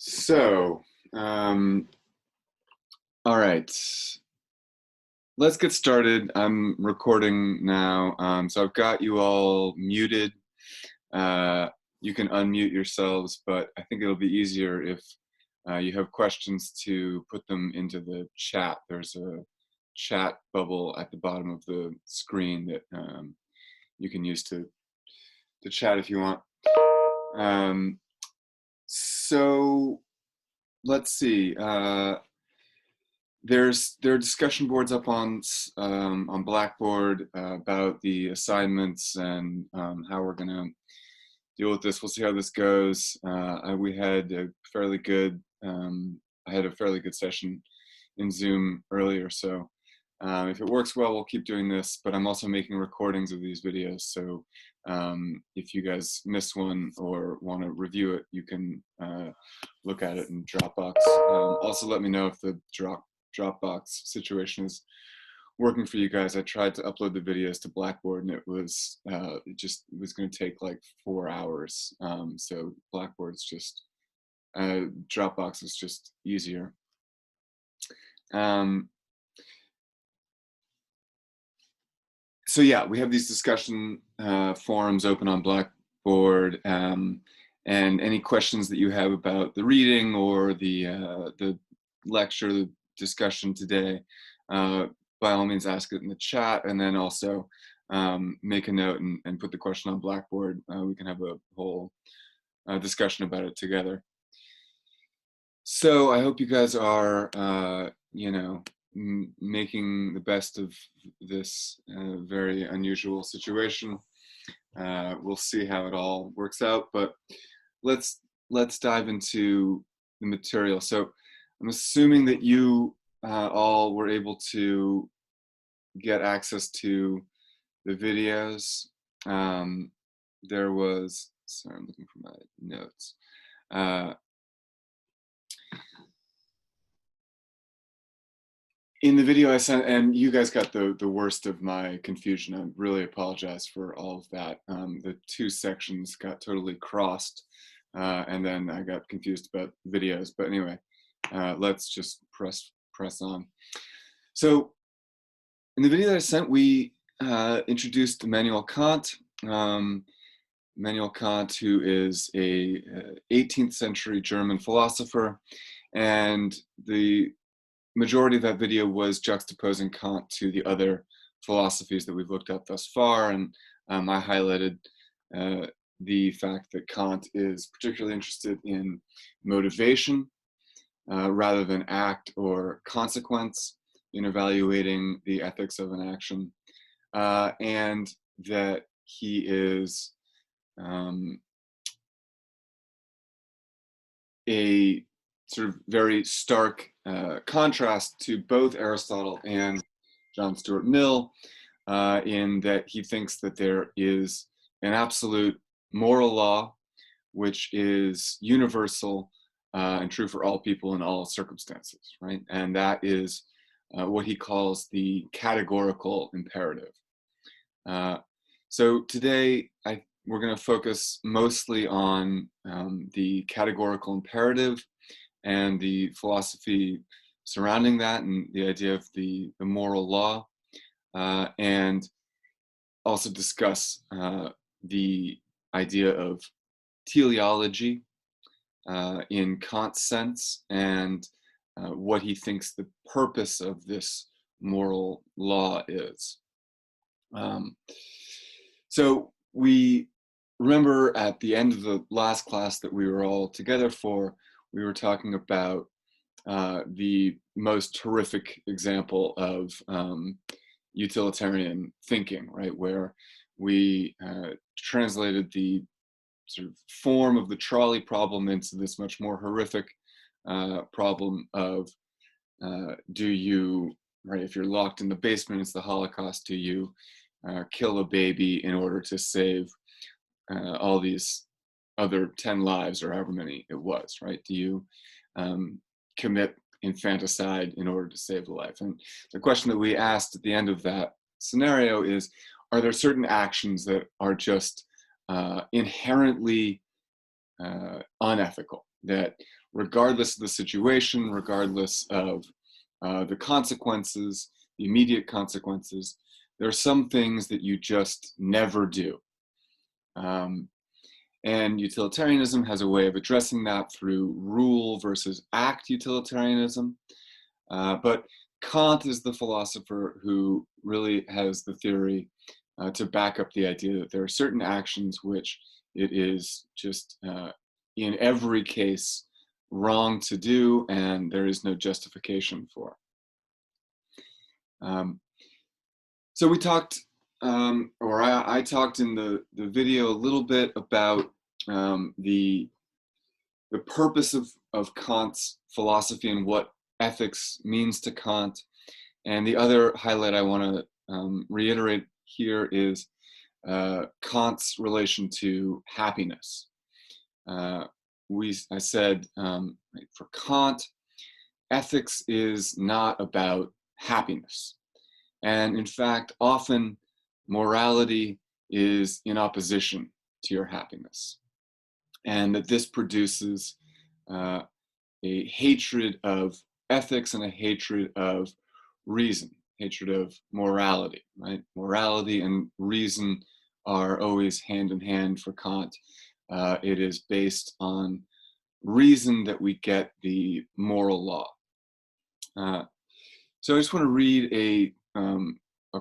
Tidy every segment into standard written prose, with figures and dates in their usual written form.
So, all right, let's get started. I'm recording now. So I've got you all muted. You can unmute yourselves, but I think it'll be easier if you have questions to put them into the chat. There's a chat bubble at the bottom of the screen that you can use to chat if you want. So let's see. There are discussion boards up on Blackboard about the assignments and how we're going to deal with this. We'll see how this goes. We had a fairly good. I had a fairly good session in Zoom earlier, so if it works well, we'll keep doing this. But I'm also making recordings of these videos, so if you guys miss one or want to review it, you can look at it in Dropbox. Also, let me know if the Dropbox situation is working for you guys. I tried to upload the videos to Blackboard, and it was going to take like 4 hours. So Blackboard's just Dropbox is just easier. So yeah, we have these discussion forums open on Blackboard, and any questions that you have about the reading or the lecture, the discussion today, by all means ask it in the chat, and then also make a note and put the question on Blackboard. We can have a whole discussion about it together. So I hope you guys are, making the best of this very unusual situation. We'll see how it all works out, but let's dive into the material. So I'm assuming that you all were able to get access to the videos. There was, sorry, I'm looking for my notes. In the video I sent, and you guys got the worst of my confusion. I really apologize for all of that. The two sections got totally crossed, and then I got confused about videos. But anyway, let's just press on. So in the video that I sent, we introduced Immanuel Kant. Immanuel Kant, who is a 18th century German philosopher, and the majority of that video was juxtaposing Kant to the other philosophies that we've looked at thus far, and I highlighted the fact that Kant is particularly interested in motivation rather than act or consequence in evaluating the ethics of an action, and that he is a sort of very stark contrast to both Aristotle and John Stuart Mill, in that he thinks that there is an absolute moral law which is universal and true for all people in all circumstances, right? And that is what he calls the categorical imperative. So today we're going to focus mostly on the categorical imperative and the philosophy surrounding that, and the idea of the moral law, and also discuss the idea of teleology in Kant's sense, and what he thinks the purpose of this moral law is. So we remember at the end of the last class that we were all together for, we were talking about the most horrific example of utilitarian thinking, right? Where we translated the sort of form of the trolley problem into this much more horrific problem of do you, right, if you're locked in the basement, it's the Holocaust, do you kill a baby in order to save all these other 10 lives or however many it was, right? Do you commit infanticide in order to save the life? And the question that we asked at the end of that scenario is, are there certain actions that are just inherently unethical, that regardless of the situation, regardless of the consequences, the immediate consequences, there are some things that you just never do. And utilitarianism has a way of addressing that through rule versus act utilitarianism. But Kant is the philosopher who really has the theory to back up the idea that there are certain actions which it is just in every case wrong to do, and there is no justification for. So we talked, or I talked in the video a little bit about the purpose of Kant's philosophy and what ethics means to Kant. And the other highlight I want to reiterate here is Kant's relation to happiness. I said for Kant, ethics is not about happiness. And in fact, often morality is in opposition to your happiness. And that this produces a hatred of ethics and a hatred of reason, hatred of morality, right? Morality and reason are always hand in hand for Kant. It is based on reason that we get the moral law. So I just want to read a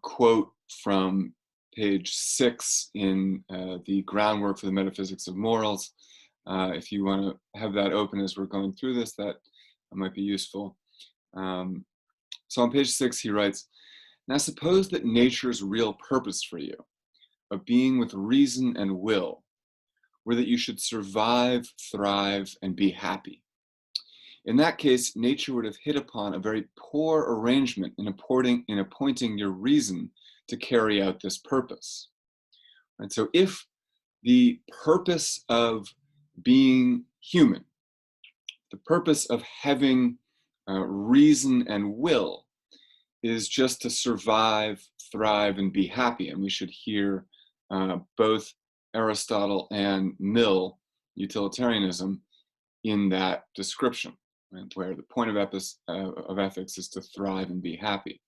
quote from page 6 in the groundwork for the Metaphysics of Morals. If you want to have that open as we're going through this, that might be useful. So on page 6, he writes, "Now suppose that nature's real purpose for you, a being with reason and will, were that you should survive, thrive, and be happy. In that case, nature would have hit upon a very poor arrangement in appointing your reason to carry out this purpose." And so if the purpose of being human, the purpose of having reason and will is just to survive, thrive, and be happy, and we should hear both Aristotle and Mill, utilitarianism, in that description, right, where the point of ethics is to thrive and be happy.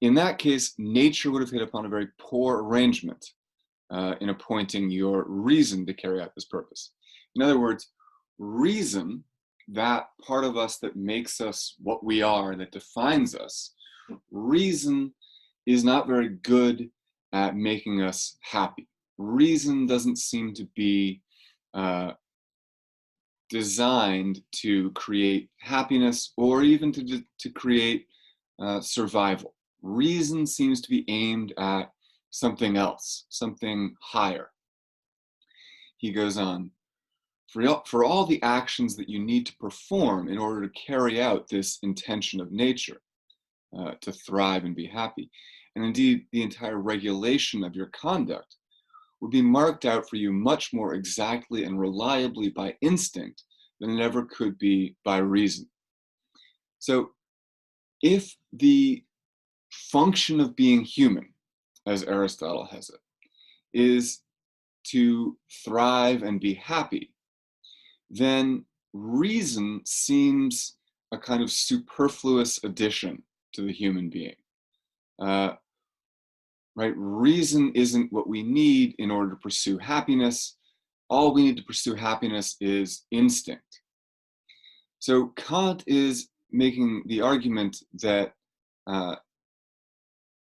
In that case, nature would have hit upon a very poor arrangement in appointing your reason to carry out this purpose. In other words, reason, that part of us that makes us what we are, that defines us, reason is not very good at making us happy. Reason doesn't seem to be designed to create happiness or even to create survival. Reason seems to be aimed at something else, something higher. He goes on, for all the actions that you need to perform in order to carry out this intention of nature, to thrive and be happy, and indeed the entire regulation of your conduct, would be marked out for you much more exactly and reliably by instinct than it ever could be by reason. So if the function of being human, as Aristotle has it, is to thrive and be happy, then reason seems a kind of superfluous addition to the human being. Right? Reason isn't what we need in order to pursue happiness. All we need to pursue happiness is instinct. So Kant is making the argument that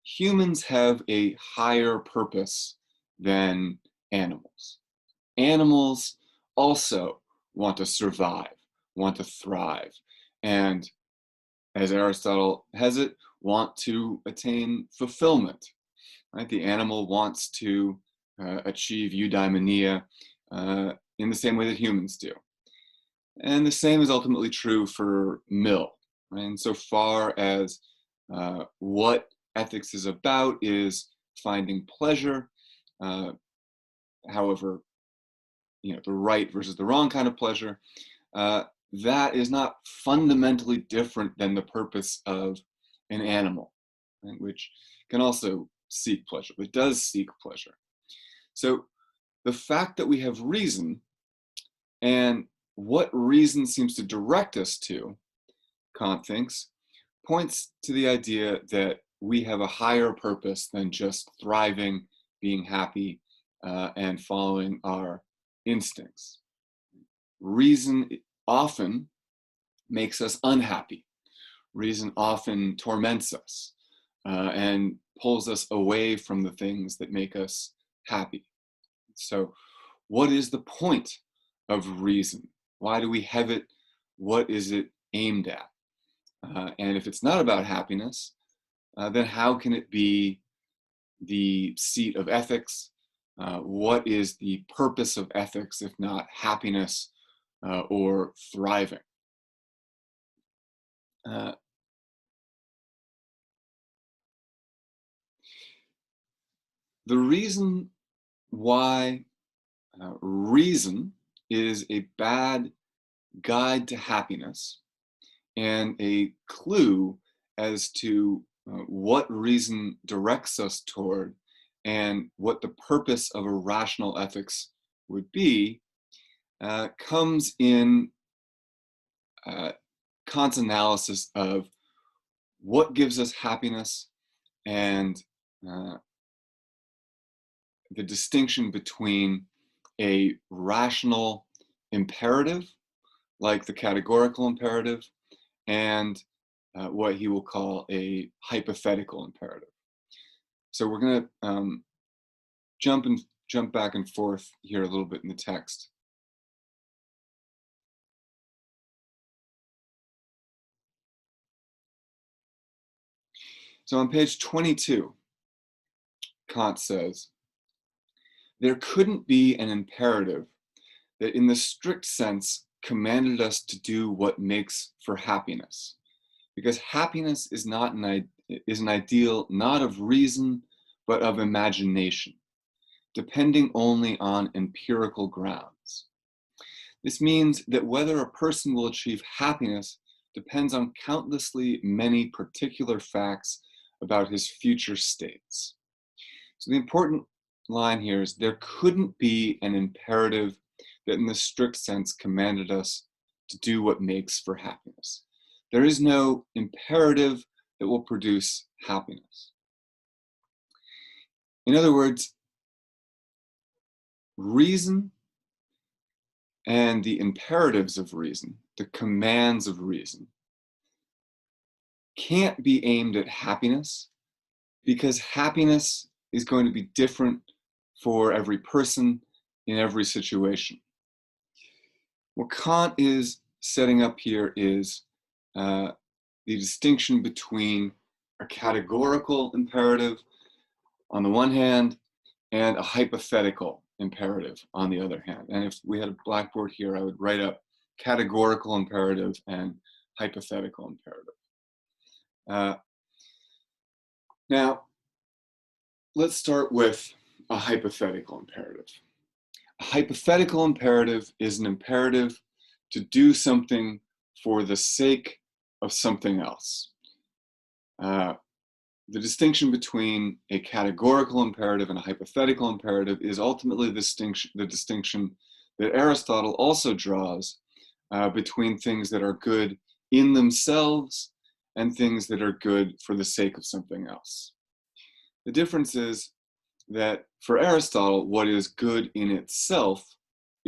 humans have a higher purpose than animals. Animals also want to survive, want to thrive, and as Aristotle has it, want to attain fulfillment. Right? The animal wants to achieve eudaimonia in the same way that humans do. And the same is ultimately true for Mill. Right? And so far as what ethics is about is finding pleasure, however, the right versus the wrong kind of pleasure, that is not fundamentally different than the purpose of an animal, right, which can also seek pleasure. It does seek pleasure. So the fact that we have reason And what reason seems to direct us to, Kant thinks, points to the idea that we have a higher purpose than just thriving, being happy, and following our instincts. Reason often makes us unhappy. Reason often torments us and pulls us away from the things that make us happy. So, what is the point of reason? Why do we have it? What is it aimed at? And if it's not about happiness, then how can it be the seat of ethics? What is the purpose of ethics if not happiness or thriving? The reason why reason is a bad guide to happiness and a clue as to what reason directs us toward and what the purpose of a rational ethics would be comes in Kant's analysis of what gives us happiness and the distinction between a rational imperative, like the categorical imperative, and what he will call a hypothetical imperative. So we're going to jump back and forth here a little bit in the text. So on page 22, Kant says, there couldn't be an imperative that in the strict sense commanded us to do what makes for happiness, because happiness is an ideal not of reason, but of imagination, depending only on empirical grounds. This means that whether a person will achieve happiness depends on countlessly many particular facts about his future states. So the important line here is there couldn't be an imperative that in the strict sense commanded us to do what makes for happiness. There is no imperative that will produce happiness. In other words, reason and the imperatives of reason, the commands of reason, can't be aimed at happiness because happiness is going to be different for every person in every situation. What Kant is setting up here is the distinction between a categorical imperative on the one hand and a hypothetical imperative on the other hand. And if we had a blackboard here, I would write up categorical imperative and hypothetical imperative. Now, let's start with a hypothetical imperative. A hypothetical imperative is an imperative to do something for the sake of something else. The distinction between a categorical imperative and a hypothetical imperative is ultimately the distinction that Aristotle also draws between things that are good in themselves and things that are good for the sake of something else. The difference is that for Aristotle, what is good in itself